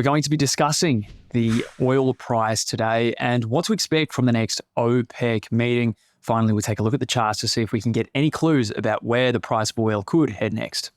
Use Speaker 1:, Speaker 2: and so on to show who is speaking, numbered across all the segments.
Speaker 1: We're going to be discussing the oil price today and what to expect from the next OPEC meeting. Finally, we'll take a look at the charts to see if we can get any clues about where the price of oil could head next.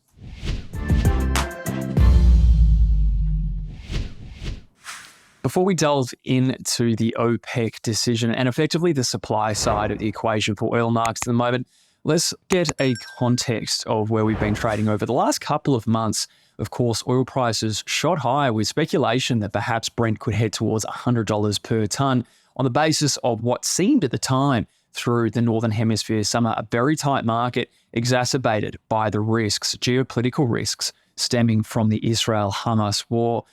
Speaker 1: Before we delve into the OPEC decision and effectively the supply side of the equation for oil markets at the moment, let's get a context of where we've been trading over the last couple of months. Of course, oil prices shot higher with speculation that perhaps Brent could head towards $100 per tonne on the basis of what seemed at the time through the Northern Hemisphere summer, a very tight market exacerbated by the risks, geopolitical risks stemming from the Israel-Hamas war.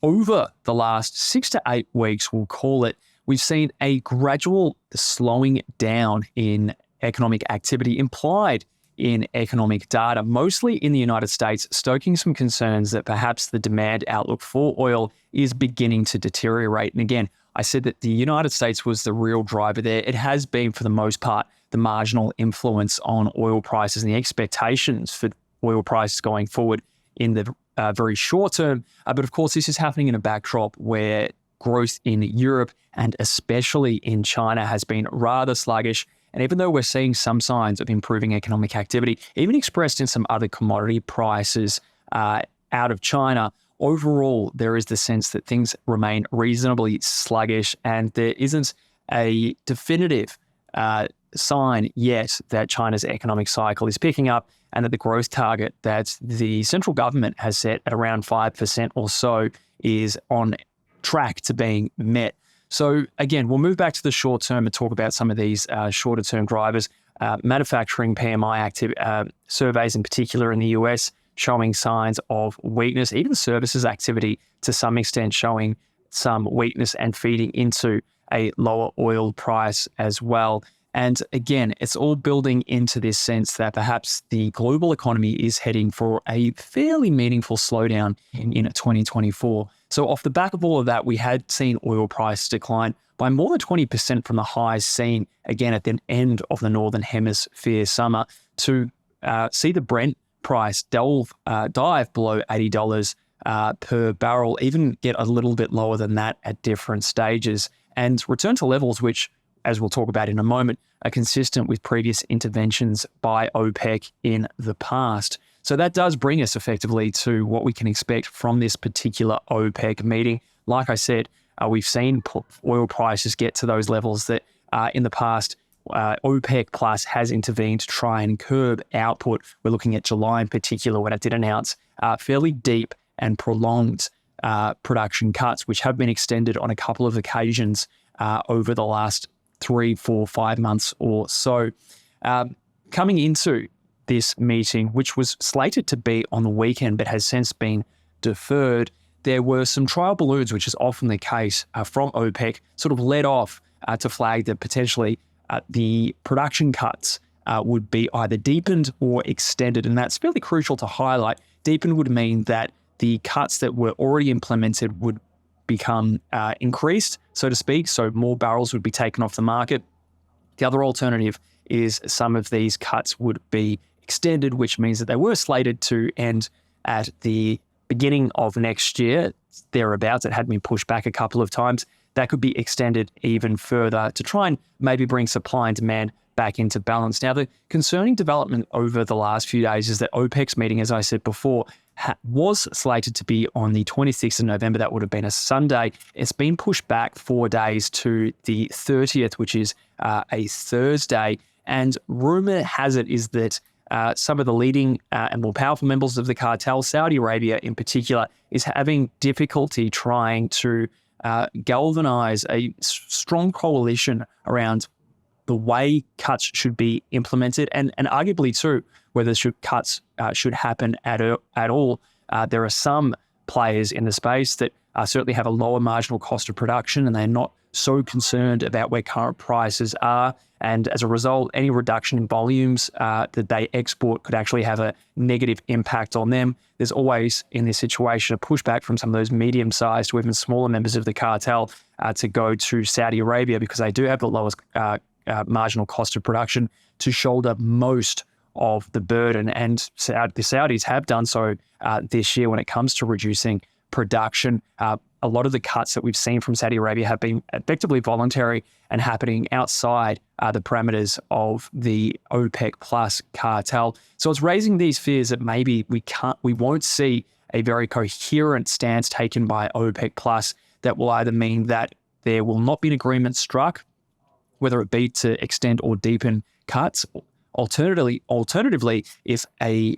Speaker 1: Over the last 6 to 8 weeks, we'll call it, we've seen a gradual slowing down in economic activity implied in economic data, mostly in the United States, stoking some concerns that perhaps the demand outlook for oil is beginning to deteriorate. And again, I said that the United States was the real driver there. It has been, for the most part, the marginal influence on oil prices and the expectations for oil prices going forward in the very short term. But of course, this is happening in a backdrop where growth in Europe and especially in China has been rather sluggish. And even though we're seeing some signs of improving economic activity, even expressed in some other commodity prices out of China, overall, there is the sense that things remain reasonably sluggish and there isn't a definitive sign yet that China's economic cycle is picking up and that the growth target that the central government has set at around 5% or so is on track to being met. So again, we'll move back to the short term and talk about some of these shorter term drivers. Manufacturing PMI surveys in particular in the US showing signs of weakness, even services activity to some extent showing some weakness and feeding into a lower oil price as well. And again, it's all building into this sense that perhaps the global economy is heading for a fairly meaningful slowdown in 2024. So off the back of all of that, we had seen oil prices decline by more than 20% from the highs seen again at the end of the Northern Hemisphere summer to see the Brent price dive below $80 per barrel, even get a little bit lower than that at different stages and return to levels which, as we'll talk about in a moment, are consistent with previous interventions by OPEC in the past. So that does bring us effectively to what we can expect from this particular OPEC meeting. Like I said, we've seen oil prices get to those levels that in the past, OPEC Plus has intervened to try and curb output. We're looking at July in particular when it did announce fairly deep and prolonged production cuts, which have been extended on a couple of occasions over the last 3, 4, 5 months or so. Coming into this meeting, which was slated to be on the weekend but has since been deferred, there were some trial balloons, which is often the case from OPEC, sort of led off to flag that potentially the production cuts would be either deepened or extended. And that's fairly crucial to highlight. Deepened would mean that the cuts that were already implemented would become increased, so to speak, so more barrels would be taken off the market. The other alternative is some of these cuts would be extended, which means that they were slated to end at the beginning of next year, thereabouts. It had been pushed back a couple of times. That could be extended even further to try and maybe bring supply and demand back into balance. Now, the concerning development over the last few days is that OPEC's meeting, as I said before, was slated to be on the 26th of November. That would have been a Sunday. It's been pushed back 4 days to the 30th, which is a Thursday. And rumor has it is that some of the leading and more powerful members of the cartel, Saudi Arabia in particular, is having difficulty trying to galvanize a strong coalition around the way cuts should be implemented and arguably too, whether cuts should happen at all. There are some players in the space that certainly have a lower marginal cost of production and they're not so concerned about where current prices are. And as a result, any reduction in volumes that they export could actually have a negative impact on them. There's always, in this situation, a pushback from some of those medium-sized or even smaller members of the cartel to go to Saudi Arabia because they do have the lowest marginal cost of production to shoulder most of the burden. And the Saudis have done so this year when it comes to reducing production. A lot of the cuts that we've seen from Saudi Arabia have been effectively voluntary and happening outside the parameters of the OPEC plus cartel. So it's raising these fears that maybe we won't see a very coherent stance taken by OPEC plus that will either mean that there will not be an agreement struck, whether it be to extend or deepen cuts. Alternatively, if a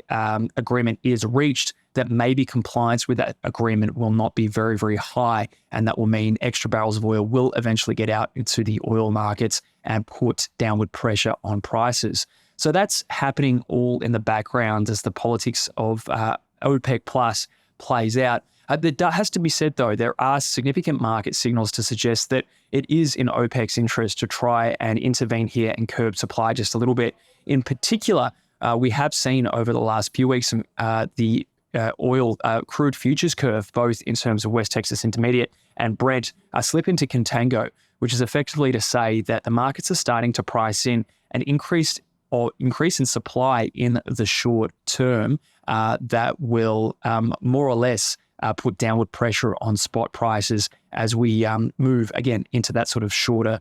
Speaker 1: agreement is reached, that maybe compliance with that agreement will not be very, very high, and that will mean extra barrels of oil will eventually get out into the oil markets and put downward pressure on prices. So that's happening all in the background as the politics of OPEC plus plays out. There has to be said, though, there are significant market signals to suggest that it is in OPEC's interest to try and intervene here and curb supply just a little bit. In particular, we have seen over the last few weeks the oil crude futures curve, both in terms of West Texas Intermediate and Brent, slip into contango, which is effectively to say that the markets are starting to price in an increase in supply in the short term that will more or less put downward pressure on spot prices as we move again into that sort of shorter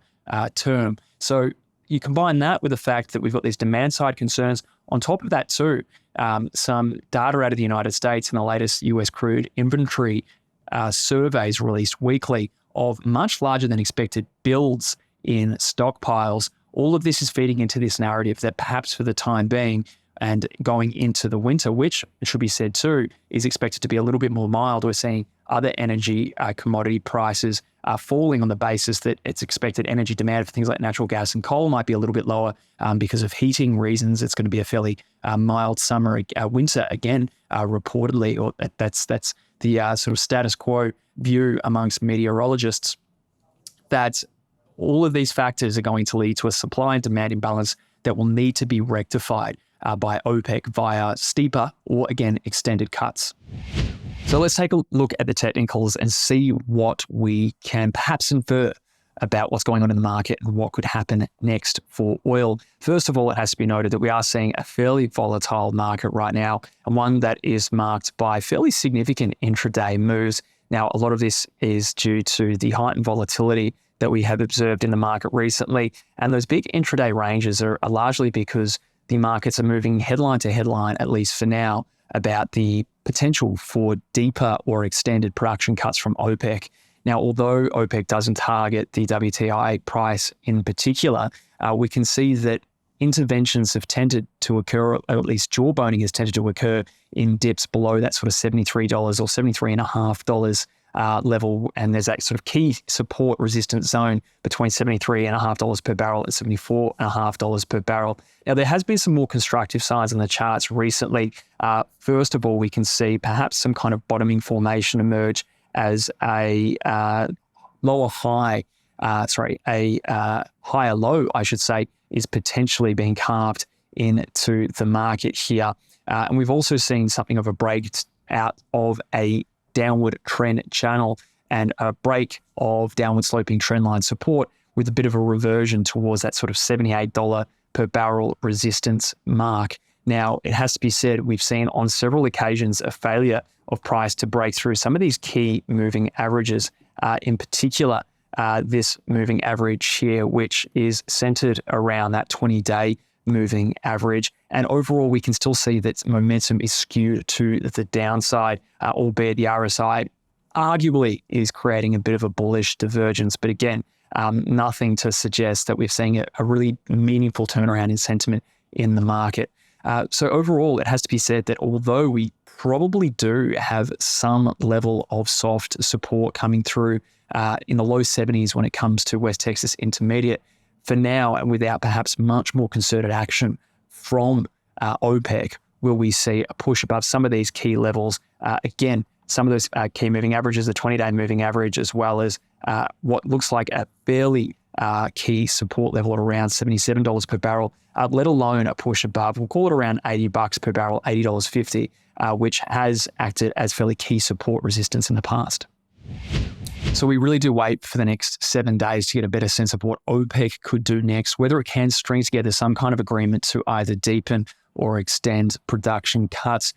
Speaker 1: term. So you combine that with the fact that we've got these demand side concerns. On top of that too, some data out of the United States in the latest US crude inventory surveys released weekly of much larger than expected builds in stockpiles. All of this is feeding into this narrative that perhaps for the time being and going into the winter, which it should be said too, is expected to be a little bit more mild. We're seeing other energy commodity prices are falling on the basis that it's expected energy demand for things like natural gas and coal might be a little bit lower because of heating reasons. It's going to be a fairly mild summer, winter again, reportedly, or that's the sort of status quo view amongst meteorologists, that all of these factors are going to lead to a supply and demand imbalance that will need to be rectified by OPEC via steeper or, again, extended cuts. So let's take a look at the technicals and see what we can perhaps infer about what's going on in the market and what could happen next for oil. First of all, it has to be noted that we are seeing a fairly volatile market right now, and one that is marked by fairly significant intraday moves. Now, a lot of this is due to the heightened volatility that we have observed in the market recently, and those big intraday ranges are largely because the markets are moving headline to headline, at least for now, about the potential for deeper or extended production cuts from OPEC. Now, although OPEC doesn't target the WTI price in particular, we can see that interventions have tended to occur, or at least jawboning has tended to occur in dips below that sort of $73 or $73.50 level, and there's that sort of key support resistance zone between $73.50 per barrel and $74.50 per barrel. Now, there has been some more constructive signs on the charts recently. First of all, we can see perhaps some kind of bottoming formation emerge as a higher low, I should say, is potentially being carved into the market here. And we've also seen something of a break out of a downward trend channel and a break of downward sloping trend line support with a bit of a reversion towards that sort of $78 per barrel resistance mark. Now, it has to be said, we've seen on several occasions a failure of price to break through some of these key moving averages, in particular, this moving average here, which is centered around that 20-day moving average. And overall, we can still see that momentum is skewed to the downside, albeit the RSI arguably is creating a bit of a bullish divergence. But again, nothing to suggest that we're seeing a really meaningful turnaround in sentiment in the market. So overall, it has to be said that although we probably do have some level of soft support coming through in the low 70s when it comes to West Texas Intermediate, for now, and without perhaps much more concerted action from OPEC, will we see a push above some of these key levels. Again, some of those key moving averages, the 20-day moving average, as well as what looks like a fairly key support level at around $77 per barrel, let alone a push above, we'll call it around $80 per barrel, $80.50, which has acted as fairly key support resistance in the past. So we really do wait for the next 7 days to get a better sense of what OPEC could do next, whether it can string together some kind of agreement to either deepen or extend production cuts.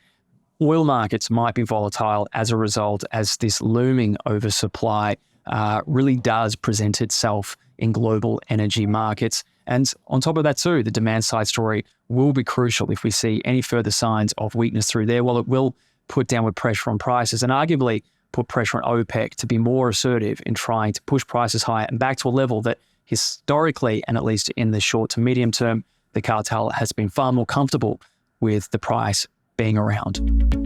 Speaker 1: oil markets might be volatile as a result, as this looming oversupply really does present itself in global energy markets. And on top of that too, the demand side story will be crucial if we see any further signs of weakness through there. Well, it will put downward pressure on prices and arguably put pressure on OPEC to be more assertive in trying to push prices higher and back to a level that historically, and at least in the short to medium term, the cartel has been far more comfortable with the price being around.